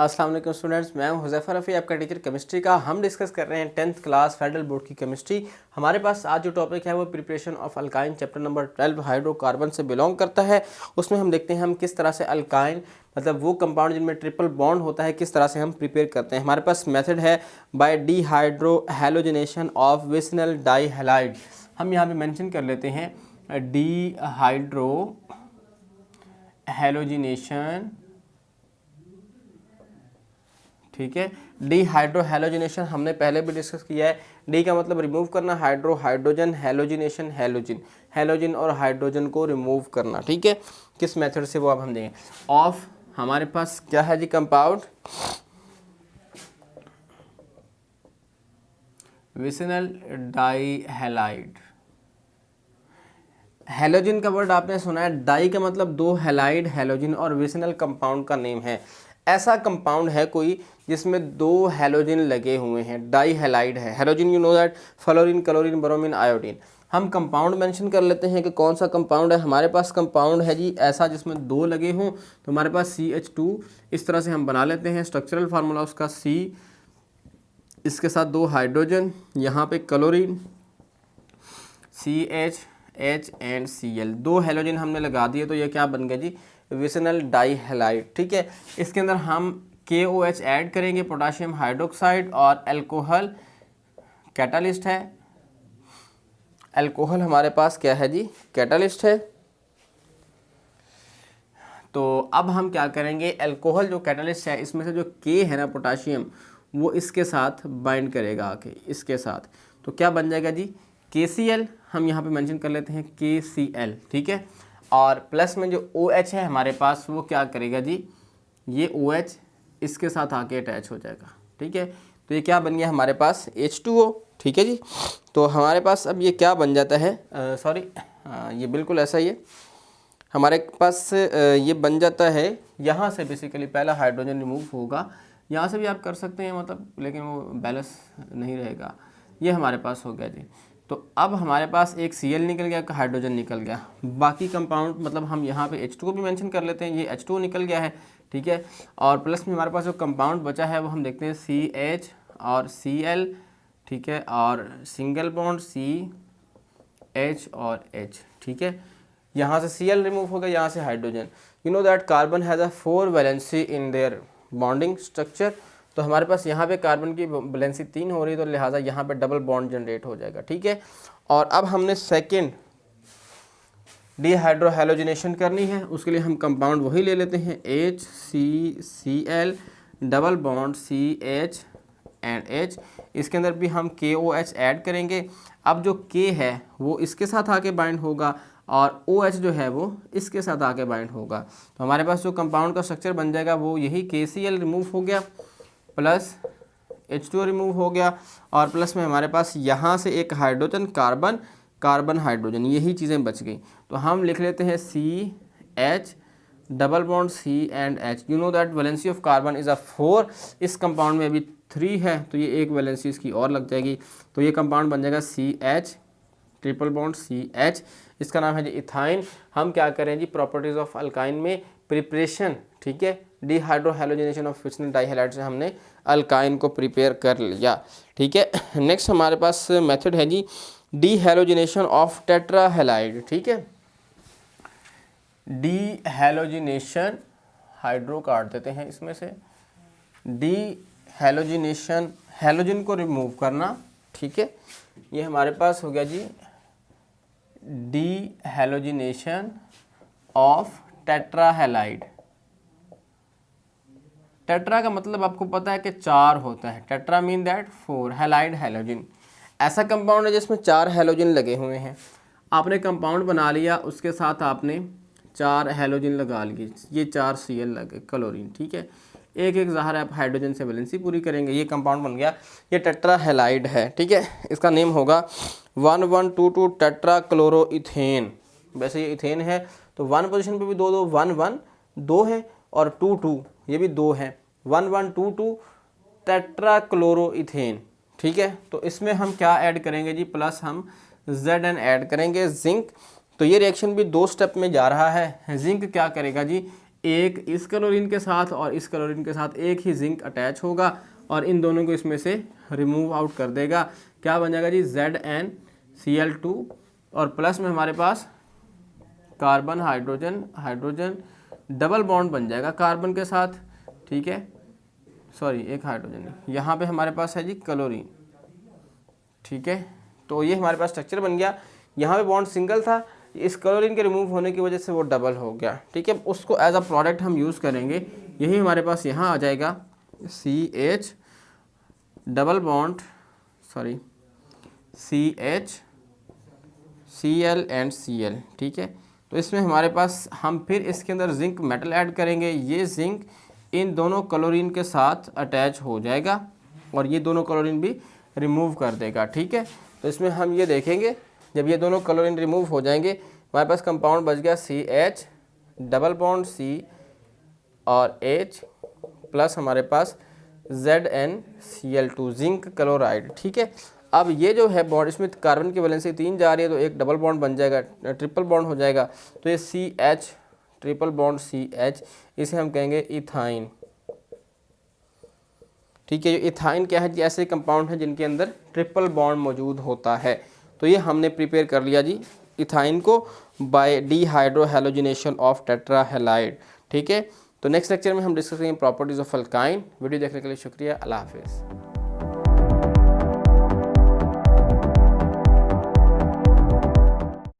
अस्सलाम वालेकुम स्टूडेंट्स, मैं हूं हुज़ैफ़ा रफ़ी, आपका टीचर केमिस्ट्री का। हम डिस्कस कर रहे हैं 10th क्लास फेडरल बोर्ड की केमिस्ट्री। हमारे पास आज जो टॉपिक है वो preparation of alkyne, chapter number 12 hydrocarbon से बिलोंग करता है। उसमें हम देखते हैं हम किस तरह से अल्काइन मतलब वो कंपाउंड जिनमें ट्रिपल बॉन्ड होता है किस तरह से हम प्रिपेयर करते हैं। हमारे पास मेथड है by dehydrohalogenation of vicinal dihalide. हम यहाँ पे मेंशन कर लेते हैं डीहाइड्रो हैलोजिनेशन, ठीक है। डीहाइड्रो हैलोजिनेशन हमने पहले भी डिस्कस किया है। डी का मतलब रिमूव करना, हाइड्रो हाइड्रोजन, हैलोजिनेशन हैलोजिन, हैलोजिन और हाइड्रोजन को रिमूव करना, ठीक है। किस मेथड से वो अब हम देंगे। ऑफ हमारे पास क्या है जी, कंपाउंड विसिनल डाईहैलाइड। हैलोजिन का वर्ड आपने सुना है, डाई का मतलब दो, हैलाइड हैलोजिन और विसिनल कंपाउंड का नेम है। ऐसा कंपाउंड है कोई जिसमें दो हैलोजिन लगे हुए हैं, डाई हैलाइड है। Halogen you know that, fluorine, chlorine, bromine, iodine. हम कंपाउंड मेंशन कर लेते हैं कि कौन सा कंपाउंड है। हमारे पास कंपाउंड है जी ऐसा जिसमें दो लगे हों, तो हमारे पास CH2 इस तरह से हम बना लेते हैं। स्ट्रक्चरल फार्मूला उसका C, इसके साथ दो हाइड्रोजन, यहाँ पे क्लोरीन CH एंड Cl, दो हैलोजन हमने लगा दिए, तो ये क्या बन गया जी, विसिनल डाईहैलाइड, ठीक है। इसके अंदर हम KOH ऐड करेंगे, पोटाशियम हाइड्रोक्साइड, और अल्कोहल कैटालिस्ट है। अल्कोहल हमारे पास क्या है जी, कैटालिस्ट है। तो अब हम क्या करेंगे, अल्कोहल जो कैटालिस्ट है इसमें से जो K है ना, पोटाशियम, वो इसके साथ बाइंड करेगा आके इसके साथ, तो क्या बन जाएगा जी, KCl। हम यहाँ पे मेंशन कर लेते हैं KCl, ठीक है। और प्लस में जो OH है हमारे पास, वो क्या करेगा जी, ये OH इसके साथ आके अटैच हो जाएगा, ठीक है। तो ये क्या बन गया हमारे पास, H2O, ठीक है जी। तो हमारे पास अब ये क्या बन जाता है, सॉरी ये बिल्कुल ऐसा ही है हमारे पास, ये बन जाता है यहाँ से। बेसिकली पहला हाइड्रोजन रिमूव होगा, यहाँ से भी आप कर सकते हैं मतलब, लेकिन वो बैलेंस नहीं रहेगा। ये हमारे पास हो गया जी। तो अब हमारे पास एक Cl निकल गया, एक हाइड्रोजन निकल गया। बाकी कंपाउंड मतलब हम यहाँ पे H2O भी मेंशन कर लेते हैं, ये H2O निकल गया है, ठीक है। और प्लस में हमारे पास जो कंपाउंड बचा है वो हम देखते हैं CH और Cl, ठीक है, और सिंगल बॉन्ड CH और H, ठीक है। यहाँ से Cl रिमूव हो गया, यहाँ से hydrogen. You know that carbon has a 4 valency in their bonding structure. तो हमारे पास यहाँ पे कार्बन की वैलेंसी 3 हो रही है, तो लिहाजा यहाँ पे डबल बॉन्ड जनरेट हो जाएगा, ठीक है। और अब हमने सेकेंड डीहाइड्रो हैलोजिनेशन करनी है, उसके लिए हम कंपाउंड वही ले लेते हैं, HCCl, double bond CH and H। इसके अंदर भी हम KOH ऐड करेंगे। अब जो K है वो इसके साथ आके बाइंड होगा, और OH जो है वो इसके साथ आके बाइंड होगा। तो हमारे पास जो कंपाउंड का स्ट्रक्चर बन जाएगा वो यही KCl रिमूव हो गया, प्लस H2O रिमूव हो गया, और प्लस में हमारे पास यहाँ से एक हाइड्रोजन, कार्बन, कार्बन हाइड्रोजन, यही चीज़ें बच गई। तो हम लिख लेते हैं CH, double bond C and H। You know that valency of carbon is a 4। इस कंपाउंड में अभी 3 है, तो ये एक वैलेंसी इसकी और लग जाएगी, तो ये कंपाउंड बन जाएगा CH, ट्रिपल बॉन्ड CH। इसका नाम है जी इथाइन। हम क्या करें जी, प्रॉपर्टीज़ ऑफ अल्काइन में प्रिपरेशन, ठीक है, डीहाइड्रो हैलोजिनेशन ऑफ विसिनल डाईहैलाइड से हमने अल्काइन को प्रिपेयर कर लिया, ठीक है। नेक्स्ट हमारे पास मेथड है जी डीहैलोजिनेशन ऑफ टेट्राहैलाइड, ठीक है। डीहैलोजिनेशन, हाइड्रो काट देते हैं इसमें से, डीहैलोजिनेशन, हैलोजन को रिमूव करना, ठीक है। ये हमारे पास हो गया जी डीहैलोजिनेशन ऑफ टेट्राहैलाइड। टेट्रा का मतलब आपको पता है कि 4 होता है, tetra mean that 4, halide halogen. ऐसा कंपाउंड है जिसमें 4 हैलोजन लगे हुए हैं। आपने कंपाउंड बना लिया, उसके साथ आपने 4 हैलोजन लगा लिए, ये 4 Cl लगे, क्लोरीन, ठीक है। एक एक ज़ाहिर है आप हाइड्रोजन से वैलेंसी पूरी करेंगे, ये कंपाउंड बन गया, ये टेट्राहैलाइड है, ठीक है। इसका नेम होगा 1122 टेट्रा क्लोरोइथेन। वैसे ये इथेन है, तो 1 पोजीशन पे भी 2 2, 1 1 2 है, और 2 2 ये भी 2 है, 1122 टेट्रा क्लोरोइथेन, ठीक है। तो इसमें हम क्या ऐड करेंगे जी, प्लस हम Zn ऐड करेंगे, जिंक। तो ये रिएक्शन भी 2 स्टेप में जा रहा है। जिंक क्या करेगा जी, एक इस क्लोरीन के साथ और इस क्लोरीन के साथ एक ही जिंक अटैच होगा और इन दोनों को इसमें से रिमूव आउट कर देगा। क्या बन जाएगा जी, ZnCl2 और प्लस में हमारे पास carbon hydrogen hydrogen double bond बन जाएगा कार्बन के साथ, ठीक है, सॉरी एक हाइड्रोजन, यहाँ पे हमारे पास है जी क्लोरीन, ठीक है। तो ये हमारे पास स्ट्रक्चर बन गया। यहाँ पे बॉन्ड सिंगल था, इस क्लोरीन के रिमूव होने की वजह से वो डबल हो गया, ठीक है। उसको एज अ प्रोडक्ट हम यूज़ करेंगे, यही हमारे पास यहाँ आ जाएगा CH double bond sorry CH Cl and Cl, ठीक है। तो इसमें हमारे पास हम फिर इसके अंदर जिंक मेटल ऐड करेंगे, ये जिंक इन दोनों क्लोरीन के साथ अटैच हो जाएगा और ये दोनों क्लोरीन भी रिमूव कर देगा, ठीक है। तो इसमें हम ये देखेंगे जब ये दोनों क्लोरीन रिमूव हो जाएंगे हमारे पास कंपाउंड बच गया CH डबल बॉन्ड C और H प्लस हमारे पास ZnCl2 जिंक क्लोराइड, ठीक है। अब ये जो है बॉन्ड, इसमें कार्बन की वैलेंसी 3 जा रही है तो एक डबल बॉन्ड बन जाएगा, ट्रिपल बॉन्ड हो जाएगा। तो ये CH ट्रिपल बॉन्ड CH, इसे हम कहेंगे इथाइन, ठीक है। इथाइन क्या है जी, ऐसे कंपाउंड है जिनके अंदर ट्रिपल बॉन्ड मौजूद होता है। तो ये हमने प्रिपेयर कर लिया जी इथाइन को बाय डिहाइड्रोहैलोजिनेशन ऑफ टेट्रा हैलाइड, ठीक है। तो नेक्स्ट लेक्चर में हम डिस्कस करेंगे प्रॉपर्टीज ऑफ अल्काइन। वीडियो देखने के लिए शुक्रिया, अल्लाह हाफिज़।